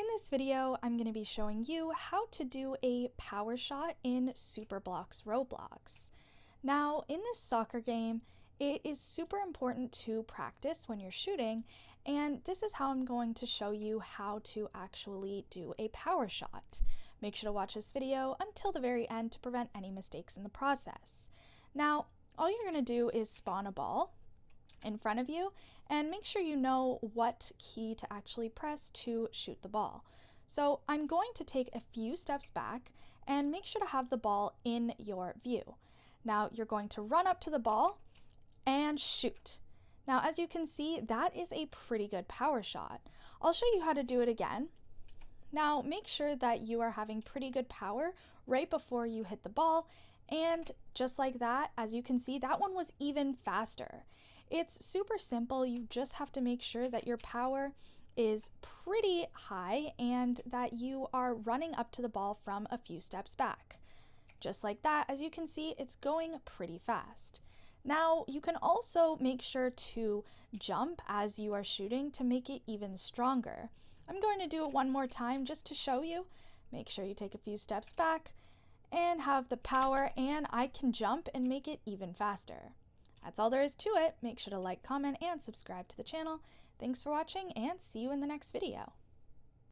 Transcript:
In this video, I'm going to be showing you how to do a power shot in Super Blox Roblox. Now, in this soccer game, it is super important to practice when you're shooting, and this is how I'm going to show you how to actually do a power shot. Make sure to watch this video until the very end to prevent any mistakes in the process. Now, all you're going to do is spawn a ball in front of you and make sure you know what key to actually press to shoot the ball. So I'm going to take a few steps back and make sure to have the ball in your view. Now you're going to run up to the ball and shoot. Now as you can see, that is a pretty good power shot. I'll show you how to do it again. Now make sure that you are having pretty good power right before you hit the ball, and just like that, as you can see, that one was even faster. It's super simple. You just have to make sure that your power is pretty high and that you are running up to the ball from a few steps back. Just like that, as you can see, it's going pretty fast. Now, you can also make sure to jump as you are shooting to make it even stronger. I'm going to do it one more time just to show you. Make sure you take a few steps back and have the power, and I can jump and make it even faster. That's all there is to it. Make sure to like, comment, and subscribe to the channel. Thanks for watching, and see you in the next video.